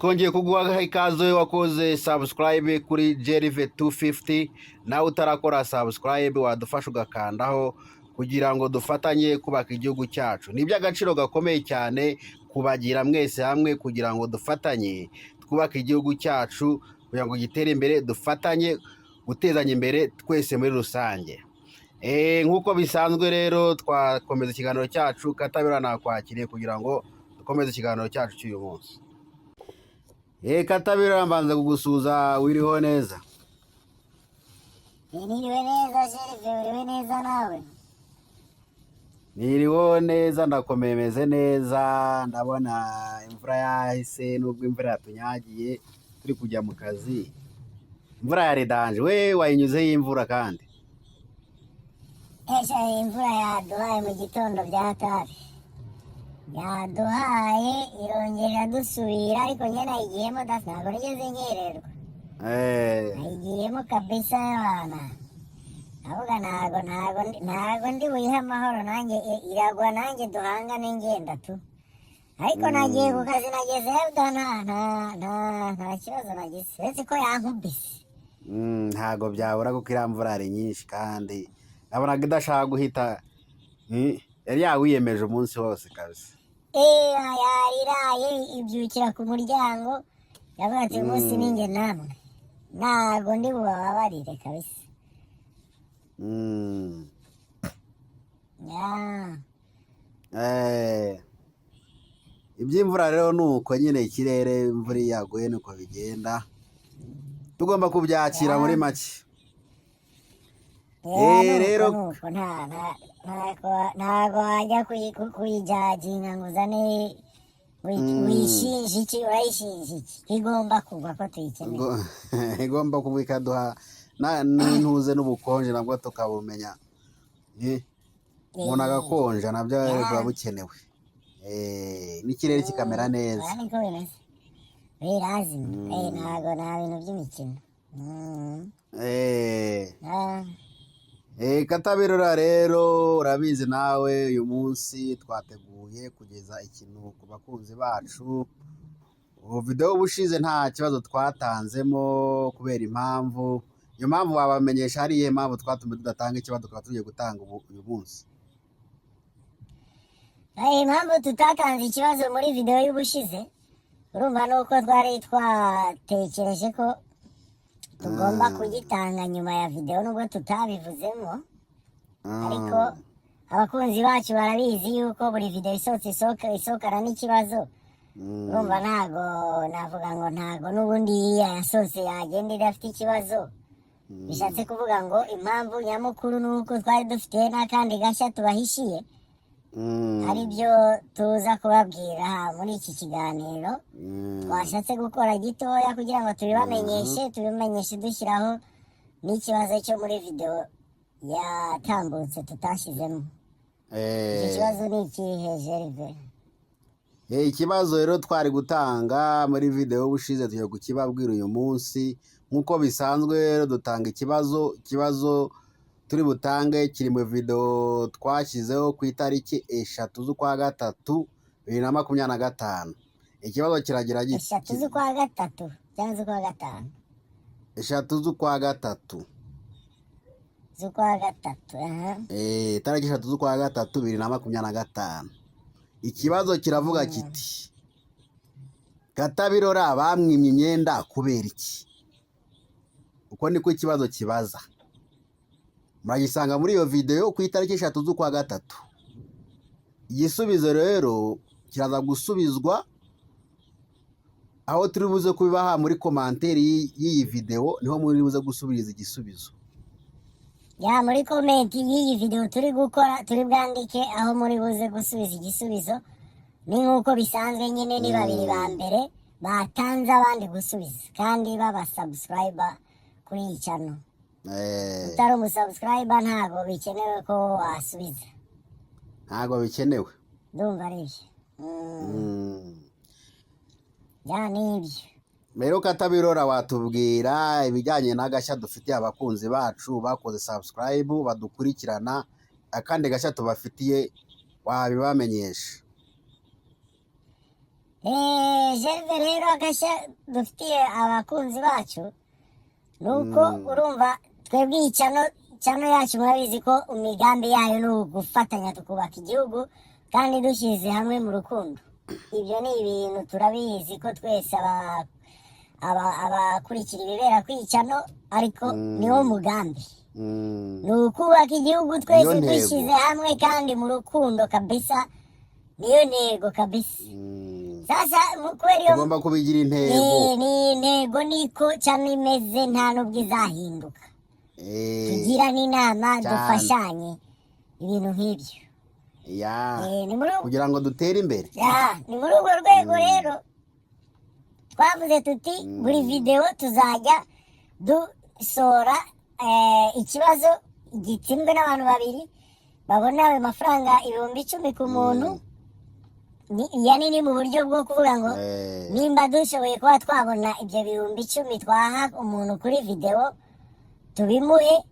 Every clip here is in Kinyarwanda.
Twongeye kuguha ikaze wakoze subscribe kuri Jerive 250 nawe utarakora subscribe wadufasha ugakandaho kugira ngo dufatanye kubaka igihugu cyacu. Ni iby'agaciro gakomeye cyane kubagira mwese hamwe kugira ngo dufatanye twubake igihugu cyacu kugira ngo gitere imbere, dufatanye gutezanya imbere twese muri rusange. Nk'uko bisanzwe rero twakomeza ikiganiro cyacu. Katabira nakwakiriye kugira ngo dukomeze ikiganiro cyacu cy'uyu munsi. Katabira mbanza kugusuza, wiriho neza? Niriwe neza Jerive, uriwe neza nawe? Niriwe neza, ndakomeye, meze neza. Ndabona imvura yahise, nubwo imvura yatunyagiye turi kujya mu kazi. Imvura yari danje, we wayinyuzeho imvura kandi? Imvura yaduhaye mu gitondo byatari. Yaduhaye irongera dusubira, ariko njye nayigiyemo ntabwo nigeze nkererwa. Nayigiyemo kabisa y'abana. Avuga ntabwo ndi buyihe amahoro, nanjye iragwa, nanjye duhangane ngenda tu. Ariko nagiye ku kazi, nageze nta kibazo nagize, uretse ko yankubise. Ntabwo byabura kuko iriya mvura ari nyinshi kandi nabonaga idashaka guhita, yari yawiyemeje umunsi wose kabisa. Yariraye ibyukira ku muryango, yavuga ati umunsi ninjye namwe ntabwo ndi bubabarire kabisa. Iby'imvura rero ni uko nyine, ikirere imvura iyo yaguye niko bigenda, tugomba kubyakira muri make. Rero ntabwo wajya kuyijaginga ngo uzane wishinje iki, urayishinje iki, igomba kugwa ko tuyikeneye. Igomba kugwa ikaduha n'intuze n'ubukonje nabwo tukabumenya. Umuntu agakonja nabyo biba bukenewe, n'ikirere kikamera neza. Niko bimeze, birazima, ntabwo nta bintu by'imikino. Katabirora rero urabizi nawe, uyu munsi twateguye kugeza ikintu ku bakunzi bacu. Video ubushize nta kibazo twatanzemo kubera impamvu. Iyo mpamvu wabamenyesha hari iyihe mpamvu twatumye tudatanga ikibazo tukaba tugiye gutanga uyu munsi? Impamvu tutatanze ikibazo muri video y'ubushize, urumva nuko twari twatekereje ko tugomba kugitanga nyuma ya video, nubwo tutabivuzemo. Ariko abakunzi bacu barabizi yuko buri video isokana n'ikibazo. Urumva ntago navuga ngo ntago n'ubundi yasohotse yagenda idafite ikibazo. Bishatse kuvuga ngo impamvu nyamukuru nuko twari dufite n'akandi gashya tubahishiye, ari byo tuza kubabwira muri iki kiganiro. Twashatse gukora gitoya kugira ngo tubimenyeshe dushyiraho n'ikibazo cyo muri video yatambutse tutashyizemo. Iki kibazo ni ikihe Jerive? Ikibazo rero twari gutanga muri video ubushize tugiye kukibabwira uyu munsi. Nk'uko bisanzwe rero dutanga ikibazo turi butange kiri mu video twashyizeho ku itariki 3 z'ukwa gatatu 2025. Ikibazo kiragira giti: 3 z'ukwa gatatu cyangwa z'ukwa gatanu? 3 z'ukwa gatatu. Z'ukwa gatatu, tariki 3 z'ukwa gatatu 2025. Ikibazo kiravuga kiti: Katabirora bamwimye imyenda kubera iki? Uko niko ikibazo kibaza. Muragisanga muri iyo video ku itariki 3 z'ukwa gatatu. Igisubizo rero kiraza gusubizwa aho turi buze kubibaha muri commentaire y'iyi video, niho muri buze gusubiriza igisubizo. Muri comment y'iyi video turi gukora, turi bwandike aho muri buze gusubiza igisubizo. Ni nk'uko bisanzwe nyine, ni babiri ba mbere batanze abandi gusubiza kandi baba subscriber kuri iyi channel. Utari umusubscriber ntabwo bikenewe ko wasubiza. Ntabwo bikenewe, ndumva ari byo. Ni ibyo rero. Katabirora, watubwira ibijyanye n'agashya dufitiye abakunzi bacu bakoze subscribe badukurikirana, akandi gashya tubafitiye wabibamenyesha? Gerve rero agashya dufitiye abakunzi bacu nuko urumva twebwe iyi cano yacu murabizi ko imigambi yayo ni ugufatanya tukubaka igihugu kandi dushyize hamwe mu rukundo. Ibyo ni ibintu turabizi ko twese abakurikira ibibera kuri iyi cano, ariko niwo mugambi, ni ukubaka igihugu twese dushyize hamwe kandi mu rukundo kabisa, niyo ntego kabisa. Sasa kubera iyo tugomba kubigira intego, ni intego niko cano imeze, nta nubwo izahinduka. Tugira n'inama dufashanye ibintu nk'ibyo kugira ngo dutere imbere. Ni muri urwo rwego rero twavuze tuti buri videwo tuzajya dusohora ikibazo gitsinzwe n'abantu babiri babona ayo mafaranga 10,000 ku muntu. Yani ni mu buryo bwo kuvuga ngo nimba dushoboye kuba twabona ibyo 10,000 twaha umuntu kuri videwo tubimuhe,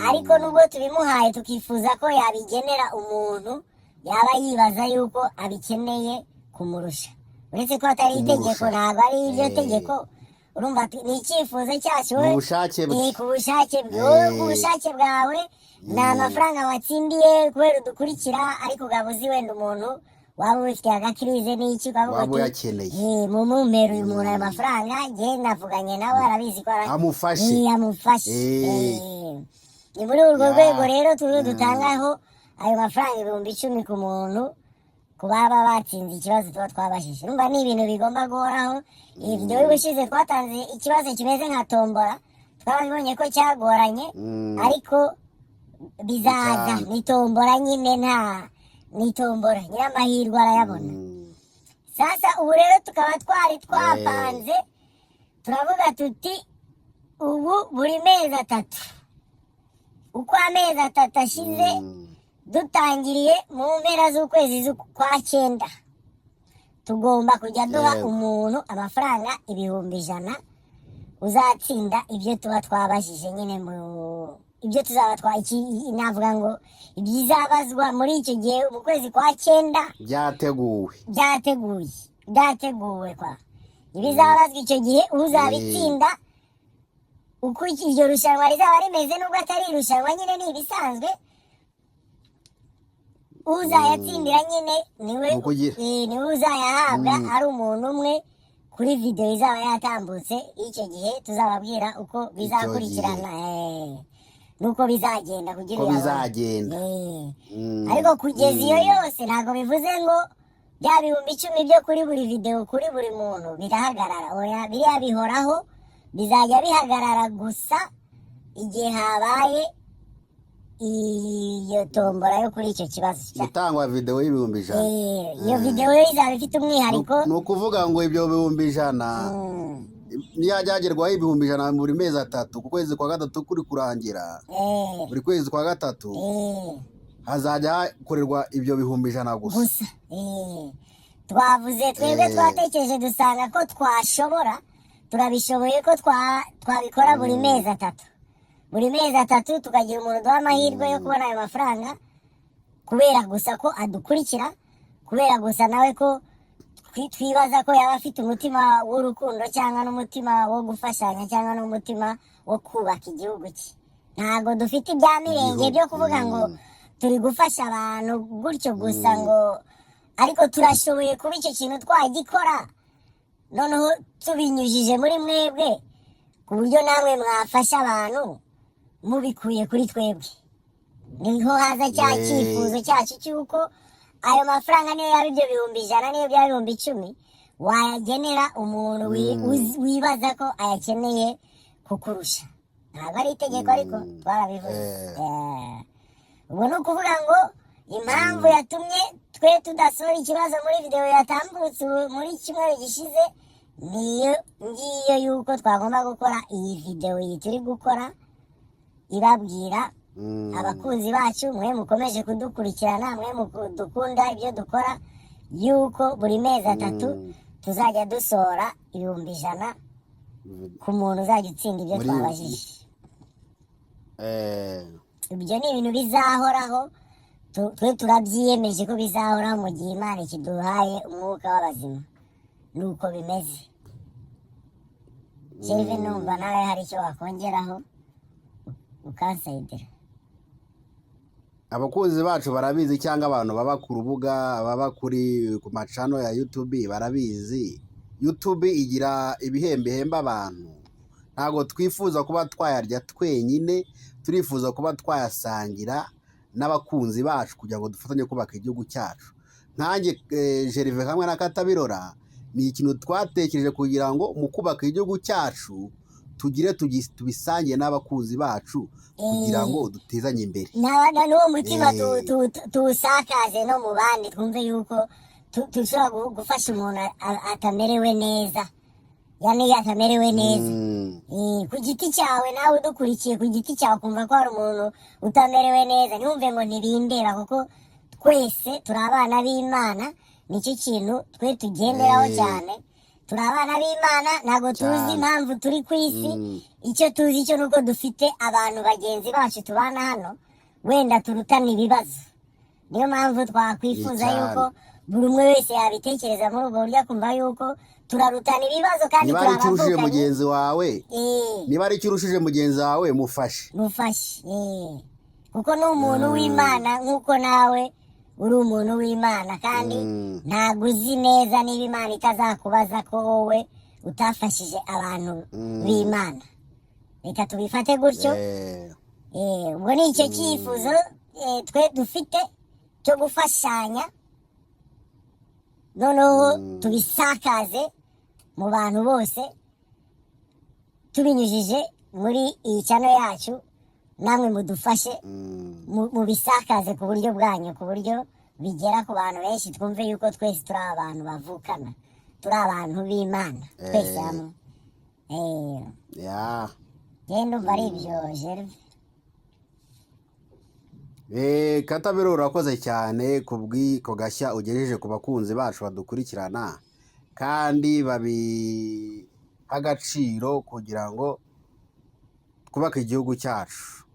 ariko nubwo tubimuhaye tukifuza ko yabigenera umuntu yaba yibaza yuko abikeneye kumurusha, uretse ko atari itegeko, ntabwo ari iryo tegeko. Urumva ni icyifuzo cyacu, ku bushake bwawe, ni amafaranga watsindiye kubera udukurikira, ariko ugabuzi wenda umuntu waba ufite agakirize n'iki waba uyakeneye, mumumpera uyu muntu ayo mafaranga, njye navuganye nawe arabizi ko amufashe. Ni muri urwo rwego rero turiho dutangaho ayo mafaranga 10,000 ku muntu ku baba batsinze ikibazo tuba twabashije. Urumva ni ibintu bigomba guhoraho. Iyi video y'ubushize twatanze ikibazo kimeze nka tombora, twabibonye ko cyagoranye, ariko bizaza, ni tombora nyine, ni tombora, nyiramahirwe arayabona. Sasa ubu rero tukaba twapanze turavuga tuti ubu buri mezi 3, uko amezi 3 ashize, dutangiriye mu mpera z'ukwezi kwa 9, tugomba kujya duha umuntu amafaranga 100,000 uzatsinda ibyo tuba twabashije nyine, ibyo tuzaba navuga ngo ibyizabazwa muri icyo gihe mu kwezi kwa 9 byateguwe kwa ibizabazwa icyo gihe, uzabitsinda uko iryo rushanwa rizaba rimeze, nubwo atari irushanwa nyine, ni ibisanzwe. Uzayatsindira nyine niwe uzayahabwa, ari umuntu umwe kuri video izaba yatambutse. Icyo gihe tuzababwira uko bizakurikirana, nuko bizagenda kugira ngo bizagenda. Ariko kugeza iyo yose ntabwo bivuze ngo bya 10,000 byo kuri buri video kuri buri muntu birahagarara. Oya, biriya bihoraho, bizajya bihagarara gusa igihe habaye iyo tombora yo kuri icyo kibazo gutangwa video y'100,000. Iyo video yo izaba ifite umwihariko, ni ukuvuga ngo ibyo 100,000 niyajyagerwaho 100,000 buri mezi 3 ku kwezi kwa 3 kuri kurangira, buri kwezi kwa 3 hazajya hakorerwa ibyo 100,000 gusa. Twavuze twebwe twatekereje dusanga ko turabishoboye ko twabikora buri mezi 3, buri mezi 3 tukagira umuntu duha amahirwe yo kubona ayo mafaranga, kubera gusa ko adukurikira, kubera gusa nawe ko twibaza ko yaba afite umutima w'urukundo cyangwa n'umutima wo gufashanya cyangwa n'umutima wo kubaka igihugu cye. Ntabwo dufite ibya mirenge byo kuvuga ngo turi gufasha abantu gutyo gusa ngo, ariko turashoboye kuba icyo kintu twagikora, noneho tubinyujije muri mwebwe, ku buryo namwe mwafasha abantu mubikuye kuri twebwe. Niho haza cya cyifuzo cyacu cy'uko ayo mafaranga niyo yaba ibyo 100,000, niyo byaba 10,000, wayagenera umuntu wibaza ko ayakeneye kukurusha. Ntabwo ari itegeko, ariko twarabivuze. Ubwo ni ukuvuga ngo impamvu yatumye twe tudasohora ikibazo muri video yatambutse muri kimwe gishize, niyo ngiyo yuko twagomba gukora iyi video iyi turi gukora, ibabwira abakunzi bacu, mwe mukomeje kudukurikirana, mwe mudukunda ibyo dukora, yuko buri mezi 3 tuzajya dusohora 100,000 ku muntu uzajya utsinda ibyo twabajije. Ibyo ni ibintu bizahoraho, twe turabyiyemeje ko bizahoraho mu gihe Imana ikiduhaye umwuka w'abazima. nuko bimeze. Gerve numva nawe hari icyo wakongeraho ukansayidira. abakunzi bacu barabizi cyangwa abantu baba ku rubuga baba ku macano ya YouTube barabizi. YouTube igira ibihembo ihemba abantu, ntabwo twifuza kuba twayarya twenyine, turifuza kuba twayasangira n'abakunzi bacu kugira ngo dufatanye kubaka igihugu cyacu. Nkanjye Gerve hamwe na Katabirora ni ikintu twatekereje kugira ngo mu kubaka igihugu cyacu tugire tubisangiye n'abakunzi bacu kugira ngo dutezanye imbere. N'uwo mutima tuwusakaze no mu bandi, twumve yuko dushobora gufasha umuntu atamerewe neza, yani atamerewe neza ku giti cyawe. Nawe udukurikiye ku giti cyawe kumva ko hari umuntu utamerewe neza, ntiwumve ngo ntibindeba, kuko twese turi abana b'Imana. Nicyo kintu twe tugenderaho cyane, turi abana b'Imana. Ntabwo tuzi impamvu turi ku isi, icyo tuzi cyo nuko dufite abantu bagenzi bacu tubana hano, wenda turutana ibibazo. Niyo mpamvu twakwifuza yuko buri umwe wese yabitekereza muri ubwo buryo, akumva yuko turarutana ibibazo kandi niba ari icyo urushije mugenzi wawe, niba ari icyo urushije mugenzi wawe mufashe, kuko ni umuntu w'Imana nk'uko nawe uri umuntu w'Imana, kandi ntabwo uzi neza niba Imana itazakubaza ko wowe utafashije abantu b'Imana. Reka tubifate gutyo. Ubwo ni icyo cyifuzo twe dufite cyo gufashanya, noneho tubisakaze mu bantu bose tubinyujije muri iyi channel yacu. Namwe mudufashe mu bisakaze ku buryo bwanyu, ku buryo bigera ku bantu benshi, twumve yuko twese turi abantu bavukana, turi abantu b'Imana twese hamwe. Genda umva ari ibyo Gerve. Katabirora urakoze cyane kubw'iko gashya ugejeje ku bakunzi bacu badukurikirana kandi babiha agaciro kugira ngo twubake igihugu cyacu.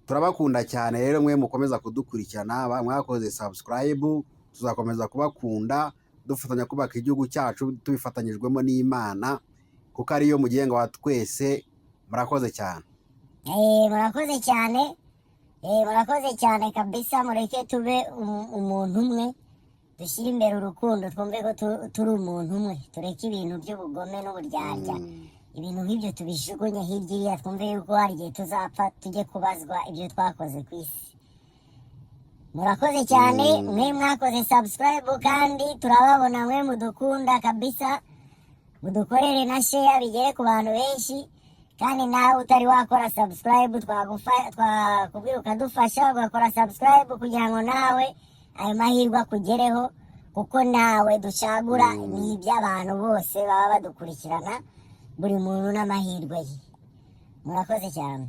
Turabakunda cyane rero, mwe mukomeza kudukurikirana, mwakoze subscribe, tuzakomeza kubakunda dufatanya kubaka igihugu cyacu tubifatanyijwemo n'Imana, kuko ariyo mugenga wa twese. Murakoze cyane. Murakoze cyane. Murakoze cyane kabisa. Mureke tube umuntu umwe, dushyire imbere urukundo, twumve ko turi umuntu umwe, tureke ibintu by'ubugome n'uburyarya. Ibintu nk'ibyo tubijugunye hirya iriya, twumve yuko hari igihe tuzapfa tujye kubazwa ibyo twakoze ku isi. Murakoze cyane mwe mwakoze subscribe, kandi turababona mwe mudukunda kabisa. Mudukorere na share bigere ku bantu benshi, kandi nawe utari wakora subscribe twakubwira ukadufasha ugakora subscribe kugira ngo nawe ayo mahirwe akugereho, kuko nawe ducagura ni iby'abantu bose baba badukurikirana, buri muntu n'amahirwe ye. Murakoze cyane.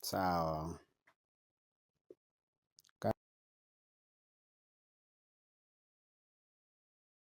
Sawa.